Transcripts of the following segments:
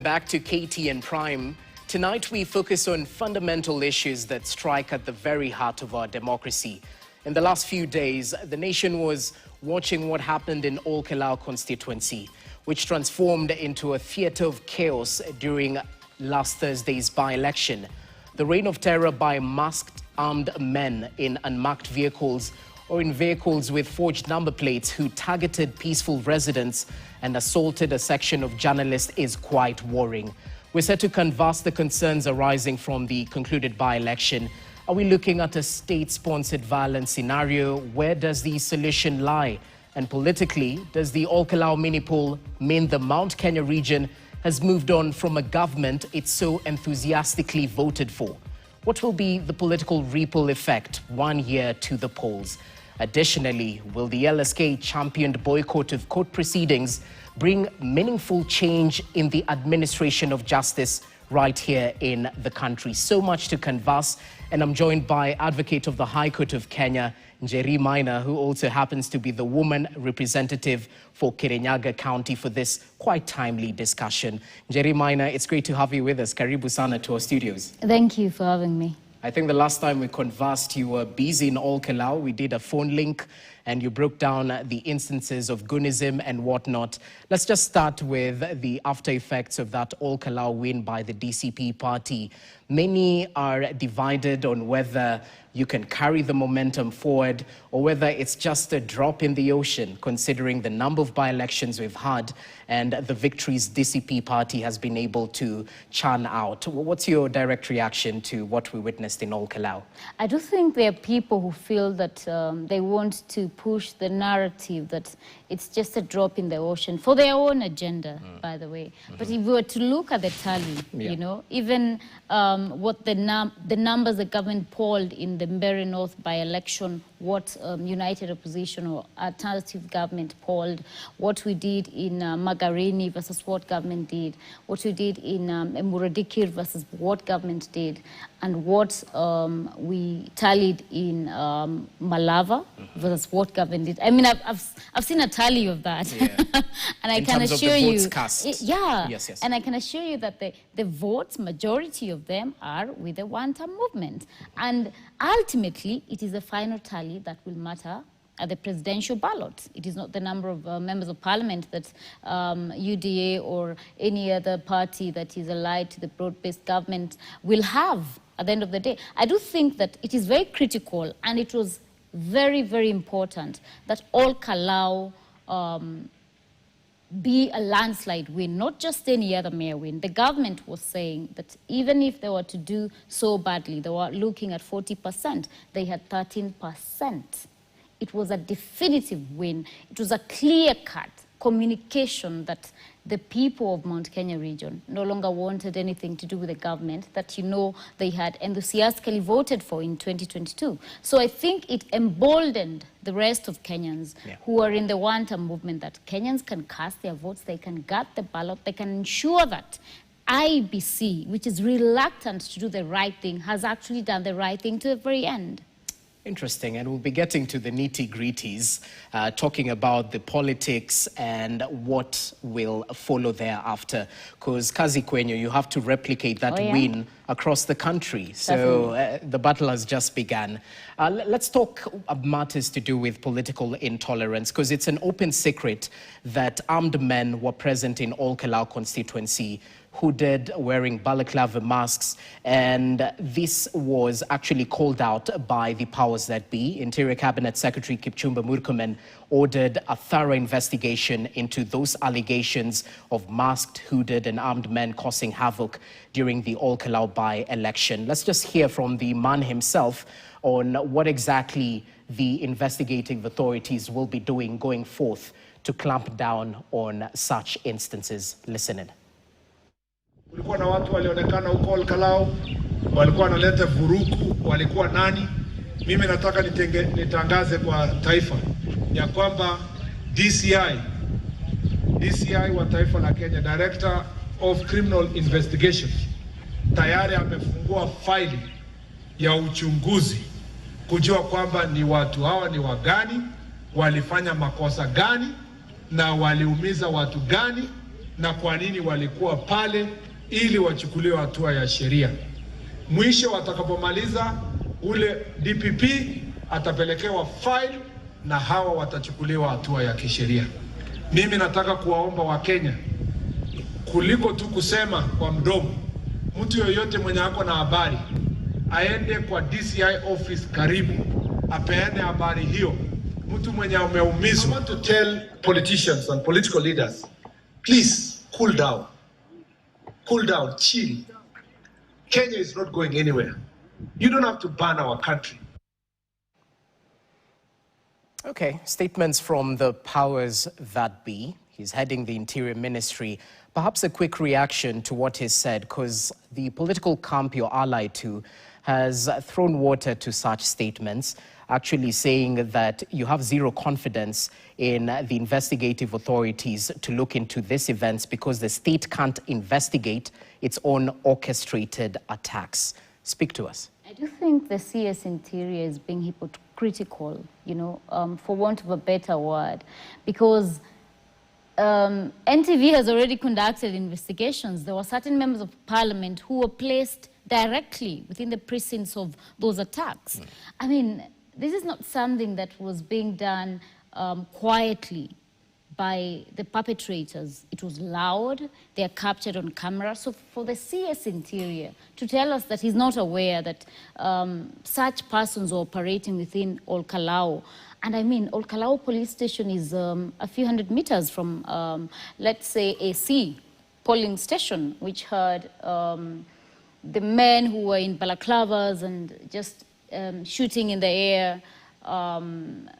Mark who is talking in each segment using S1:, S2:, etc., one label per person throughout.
S1: Back to KTN Prime. Tonight we focus on fundamental issues that strike at the very heart of our democracy. In the last few days, the nation was watching what happened in Ol-Kalou constituency, which transformed into a theater of chaos during last Thursday's by-election. The reign of terror by masked armed men in unmarked vehicles or in vehicles with forged number plates who targeted peaceful residents and assaulted a section of journalists is quite worrying. We're set to canvass the concerns arising from the concluded by-election. Are we looking at a state-sponsored violence scenario? Where does the solution lie? And politically, does the Ol-Kalou mini-poll mean the Mount Kenya region has moved on from a government it so enthusiastically voted for? What will be the political ripple effect 1 year to the polls? Additionally, will the LSK-championed boycott of court proceedings bring meaningful change in the administration of justice right here in the country? So much to canvass, and I'm joined by Advocate of the High Court of Kenya, Njeri Maina, who also happens to be the woman representative for Kirinyaga County for this quite timely discussion. Njeri Maina, it's great to have you with us. Karibu sana to our studios.
S2: Thank you for having me.
S1: I think the last time we conversed, you were busy in Ol-Kalou. We did a phone link and you broke down the instances of goonism and whatnot. Let's just start with the after effects of that Ol-Kalou win by the DCP party. Many are divided on whether you can carry the momentum forward or whether it's just a drop in the ocean, considering the number of by-elections we've had and the victories DCP party has been able to churn out. What's your direct reaction to what we witnessed in Ol-Kalou?
S2: I do think there are people who feel that they want to push the narrative that it's just a drop in the ocean for their own agenda, by the way. But if we were to look at the tally, you know, even what the numbers the government polled in the Mbeere North by-election, what United Opposition or Alternative government polled, what we did in Magarini versus what government did, what we did in Muradikir versus what government did, and what we tallied in Malava versus what government did. I mean, I've seen a tally of that, and I can assure you, and I can assure you that the votes, majority of them are with the one-term movement, and ultimately it is the final tally that will matter at the presidential ballot. It is not the number of members of parliament that UDA or any other party that is allied to the broad-based government will have at the end of the day. I do think that it is very critical, and it was very, very important that Ol-Kalou be a landslide win, not just any other mayor win. The government was saying that even if they were to do so badly, they were looking at 40%, they had 13%. It was a definitive win. It was a clear-cut communication that the people of Mount Kenya region no longer wanted anything to do with the government that, you know, they had enthusiastically voted for in 2022. So I think it emboldened the rest of Kenyans who are in the one-term movement that Kenyans can cast their votes, they can gut the ballot, they can ensure that IBC, which is reluctant to do the right thing, has actually done the right thing to the very end.
S1: Interesting, and we'll be getting to the nitty-gritties, talking about the politics and what will follow thereafter. Because Kazi Kwenyo, you have to replicate that win across the country. So the battle has just begun. Let's talk matters to do with political intolerance, because it's an open secret that armed men were present in Ol-Kalou constituency, hooded, wearing balaclava masks, and this was actually called out by the powers that be. Interior Cabinet Secretary Kipchumba Murkomen ordered a thorough investigation into those allegations of masked, hooded, and armed men causing havoc during the Ol-Kalou by-election. Let's just hear from the man himself on what exactly the investigating authorities will be doing going forth to clamp down on such instances. Listen in.
S3: Kulikuwa na watu walionekana huko Ol-Kalou, walikuwa wanaleta vurugu, walikuwa nani? Mimi nataka nitangaze kwa taifa ya kwamba DCI wa taifa la Kenya, Director of Criminal Investigations, tayari amefungua faili ya uchunguzi kujua kwamba ni watu hawa ni wagani, walifanya makosa gani na waliumiza watu gani na kwa nini walikuwa pale, ili wachukuliwe hatua ya sheria. Mwisho watakapomaliza, ule DPP atapelekewa file na hawa watachukuliwa hatua ya kisheria. Mimi nataka kuwaomba Wakenya, kuliko tu kusema kwa mdomo, mtu yoyote mwenye ako na habari aende kwa DCI office karibu, apeane habari hiyo. Mtu mwenye umeumizwa. I want to tell politicians and political leaders, please cool down. Cool down, chill. Kenya is not going anywhere. You don't have to ban our country.
S1: Okay, statements from the powers that be. He's heading the Interior Ministry. Perhaps a quick reaction to what he said, because the political camp you're allied to has thrown water to such statements, actually saying that you have zero confidence in the investigative authorities to look into these events because the state can't investigate its own orchestrated attacks. Speak to us.
S2: I do think the CS Interior is being hypocritical, you know, for want of a better word, because NTV has already conducted investigations. There were certain members of parliament who were placed directly within the precincts of those attacks. I mean, this is not something that was being done quietly by the perpetrators. It was loud, they are captured on camera. So for the CS Interior to tell us that he's not aware that such persons are operating within Ol-Kalou, and I mean, Ol-Kalou police station is a few hundred meters from, let's say, a C polling station, which had the men who were in balaclavas and just shooting in the air.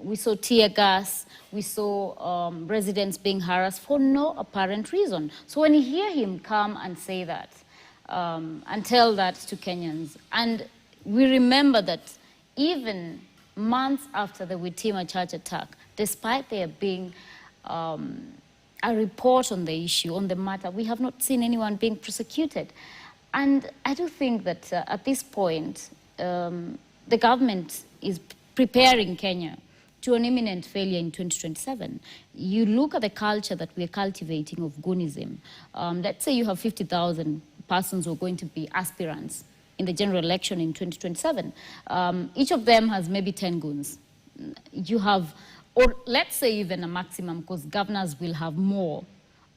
S2: We saw tear gas, we saw residents being harassed for no apparent reason. So when you hear him come and say that, and tell that to Kenyans, and we remember that even months after the Witima church attack, despite there being a report on the issue, on the matter, we have not seen anyone being prosecuted. And I do think that at this point, the government is preparing Kenya to an imminent failure in 2027. You look at the culture that we are cultivating of goonism. Let's say you have 50,000 persons who are going to be aspirants in the general election in 2027. Each of them has maybe 10 goons. You have, or let's say even a maximum, because governors will have more,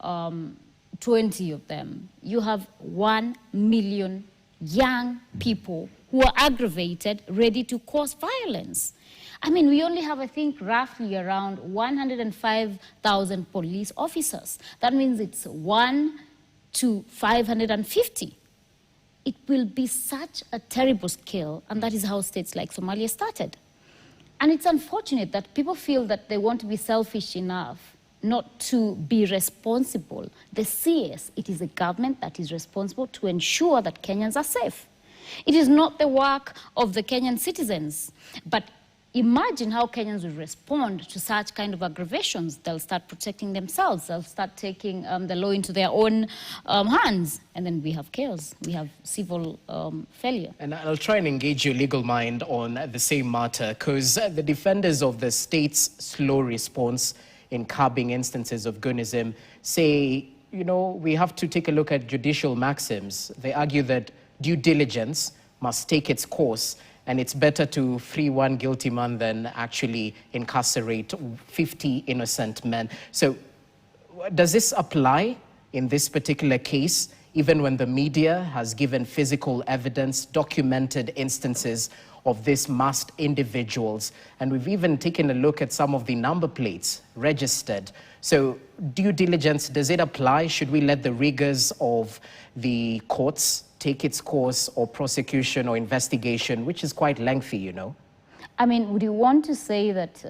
S2: 20 of them. You have 1 million young people who are aggravated, ready to cause violence. I mean, we only have, I think, roughly around 105,000 police officers. That means it's 1 to 550. It will be such a terrible scale, and that is how states like Somalia started. And it's unfortunate that people feel that they want to be selfish enough not to be responsible. The CS, it is a government that is responsible to ensure that Kenyans are safe. It is not the work of the Kenyan citizens. But imagine how Kenyans will respond to such kind of aggravations. They'll start protecting themselves. They'll start taking the law into their own hands. And then we have chaos. We have civil failure.
S1: And I'll try and engage your legal mind on the same matter, because the defenders of the state's slow response in curbing instances of goonism say, you know, we have to take a look at judicial maxims. They argue that due diligence must take its course, and it's better to free one guilty man than actually incarcerate 50 innocent men. So does this apply in this particular case, even when the media has given physical evidence, documented instances of these masked individuals? And we've even taken a look at some of the number plates registered. So due diligence, does it apply? Should we let the rigors of the courts take its course, or prosecution or investigation, which is quite lengthy, you know?
S2: I mean, would you want to say that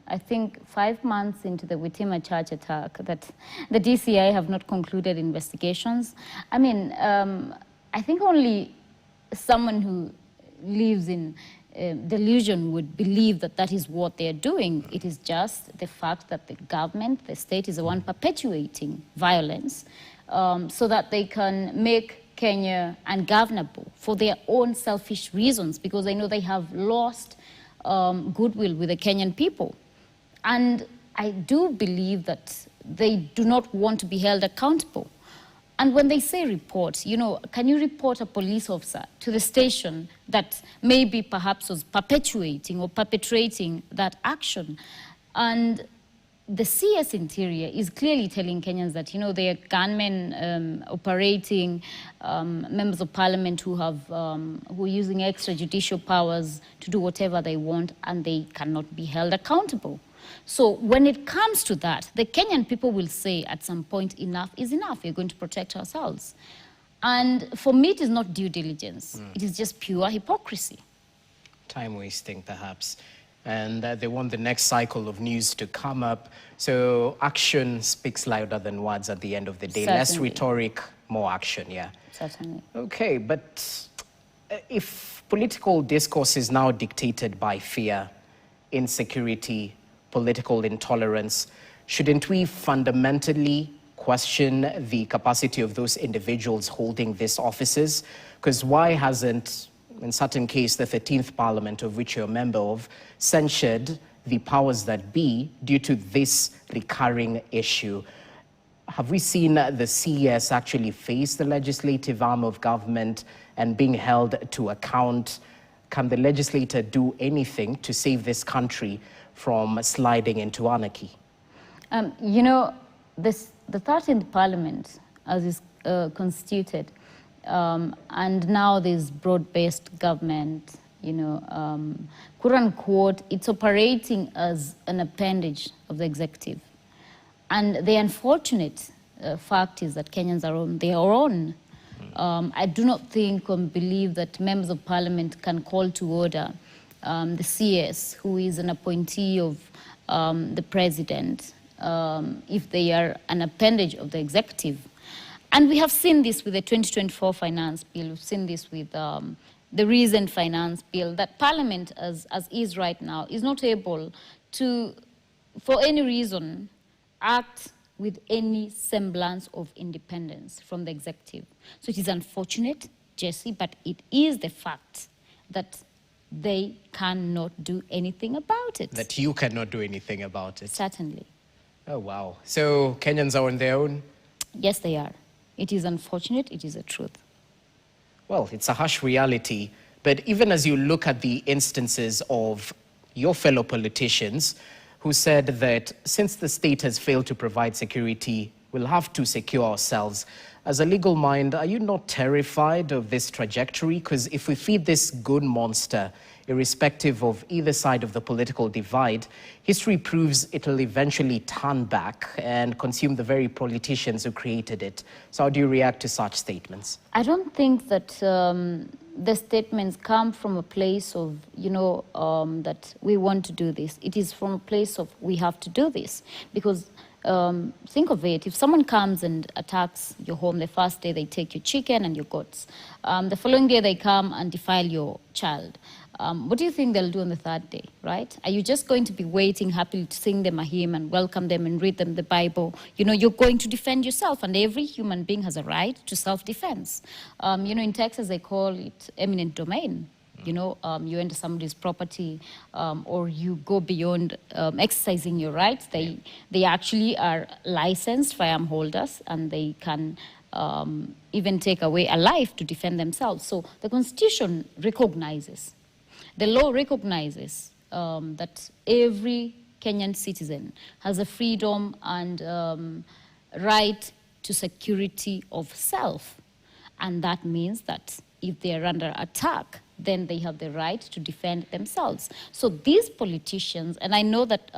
S2: I think 5 months into the Witima church attack that the DCI have not concluded investigations? I mean, I think only someone who lives in delusion would believe that that is what they're doing. It is just the fact that the government, the state, is the one perpetuating violence so that they can make Kenya ungovernable for their own selfish reasons, because they know they have lost goodwill with the Kenyan people. And I do believe that they do not want to be held accountable. And when they say report, you know, can you report a police officer to the station that maybe perhaps was perpetuating or perpetrating that action? And the CS Interior is clearly telling Kenyans that, you know, they are gunmen operating, members of parliament who are using extrajudicial powers to do whatever they want, and they cannot be held accountable. So when it comes to that, the Kenyan people will say at some point, enough is enough. We're going to protect ourselves. And for me, it is not due diligence. It is just pure hypocrisy.
S1: Time wasting, perhaps. And they want the next cycle of news to come up. So action speaks louder than words at the end of the day.
S2: Certainly.
S1: Less rhetoric, more action, yeah.
S2: Certainly.
S1: Okay, but if political discourse is now dictated by fear, insecurity, political intolerance, shouldn't we fundamentally question the capacity of those individuals holding these offices? Because why hasn't, in certain case, the 13th Parliament, of which you're a member of, censured the powers that be due to this recurring issue? Have we seen the CES actually face the legislative arm of government and being held to account? Can the legislator do anything to save this country from sliding into anarchy?
S2: You know, the 13th Parliament, as is constituted, and now this broad-based government, you know, quote unquote, it's operating as an appendage of the executive. And the unfortunate fact is that Kenyans are on their own. I do not think or believe that members of parliament can call to order the CS, who is an appointee of the president, if they are an appendage of the executive. And we have seen this with the 2024 finance bill. We've seen this with the recent finance bill, that parliament, as is right now, is not able to, for any reason, act with any semblance of independence from the executive. So it is unfortunate, Jesse, but it is the fact that they cannot do anything about it.
S1: That you cannot do anything about it?
S2: Certainly.
S1: Oh, wow. So Kenyans are on their own?
S2: Yes, they are. It is unfortunate, it is a truth.
S1: Well, it's a harsh reality, but even as you look at the instances of your fellow politicians who said that since the state has failed to provide security, we'll have to secure ourselves. As a legal mind, are you not terrified of this trajectory? Because if we feed this goon monster, irrespective of either side of the political divide, history proves it'll eventually turn back and consume the very politicians who created it. So how do you react to such statements?
S2: I don't think that the statements come from a place of, you know, that we want to do this. It is from a place of we have to do this. Because think of it, if someone comes and attacks your home, the first day they take your chicken and your goats. The following day they come and defile your child. What do you think they'll do on the third day, right? Are you just going to be waiting happily to sing them a hymn and welcome them and read them the Bible? You know, you're going to defend yourself, and every human being has a right to self-defense. You know, in Texas they call it eminent domain. You know, you enter somebody's property or you go beyond exercising your rights. They actually are licensed firearm holders, and they can even take away a life to defend themselves. So the Constitution recognizes, the law recognizes that every Kenyan citizen has a freedom and right to security of self. And that means that if they are under attack, then they have the right to defend themselves. So these politicians, and I know that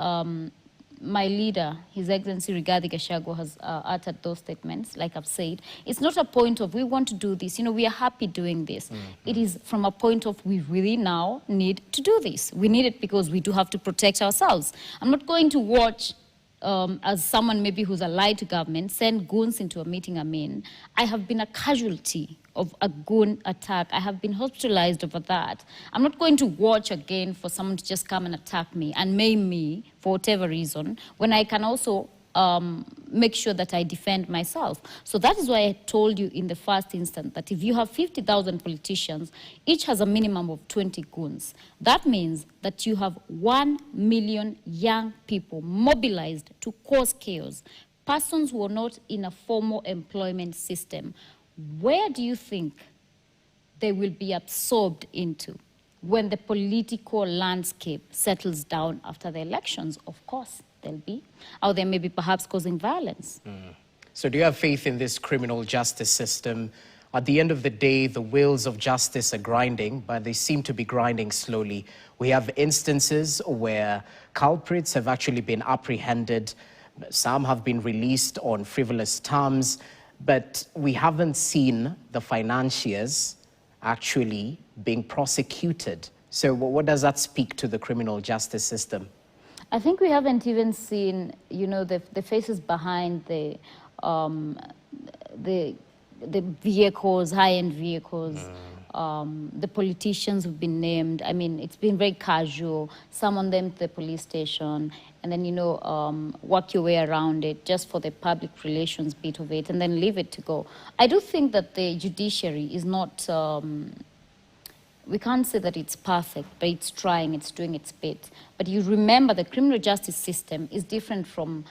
S2: my leader, His Excellency Rigathi Gachagua, has uttered those statements, like I've said. It's not a point of we want to do this, you know, we are happy doing this. It is from a point of we really now need to do this. We need it because we do have to protect ourselves. I'm not going to watch as someone maybe who's allied to government, send goons into a meeting I'm in. I have been a casualty of a goon attack. I have been hospitalized over that. I'm not going to watch again for someone to just come and attack me and maim me for whatever reason, when I can also make sure that I defend myself. So that is why I told you in the first instance that if you have 50,000 politicians, each has a minimum of 20 goons. That means that you have 1 million young people mobilized to cause chaos, persons who are not in a formal employment system, where do you think they will be absorbed into when the political landscape settles down after the elections? Of course, they'll be. Or they may be perhaps causing violence.
S1: So do you have faith in this criminal justice system? At the end of the day, the wheels of justice are grinding, but they seem to be grinding slowly. We have instances where culprits have actually been apprehended. Some have been released on frivolous terms, but we haven't seen the financiers actually being prosecuted. So what does that speak to the criminal justice system?
S2: I think we haven't even seen, you know, the faces behind the vehicles, high-end vehicles, the politicians who've been named. I mean, it's been very casual. Summon them to the police station, and then, you know, work your way around it just for the public relations bit of it, and then leave it to go. I do think that the judiciary is not, we can't say that it's perfect, but it's trying, it's doing its bit. But you remember the criminal justice system is different from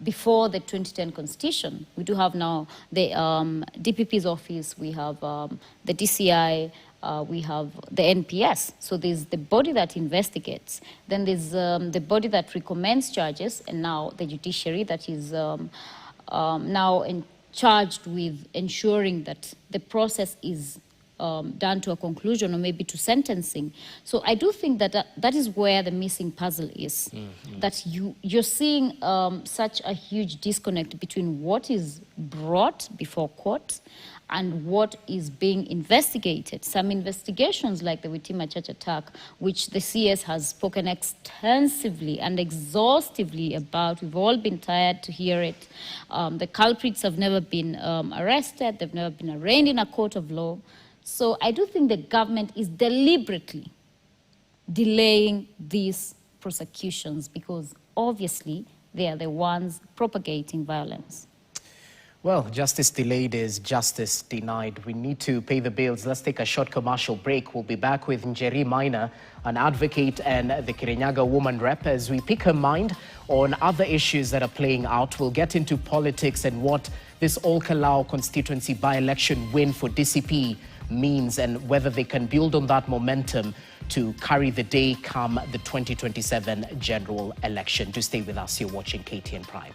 S2: before the 2010 Constitution. We do have now the DPP's office, we have the DCI, we have the NPS. So there's the body that investigates, then there's the body that recommends charges, and now the judiciary that is now charged with ensuring that the process is done to a conclusion or maybe to sentencing. So I do think that that is where the missing puzzle is. That you're seeing such a huge disconnect between what is brought before court and what is being investigated. Some investigations like the Witima Church attack, which the CS has spoken extensively and exhaustively about. We've all been tired to hear it. The culprits have never been arrested. They've never been arraigned in a court of law. So I do think the government is deliberately delaying these prosecutions because obviously they are the ones propagating violence.
S1: Well, justice delayed is justice denied. We need to pay the bills. Let's take a short commercial break. We'll be back with Njeri Maina, an advocate and the Kirinyaga woman rep, as we pick her mind on other issues that are playing out. We'll get into politics and what this Ol-Kalou constituency by-election win for DCP means and whether they can build on that momentum to carry the day come the 2027 general election. Do stay with us. You're watching KTN Prime.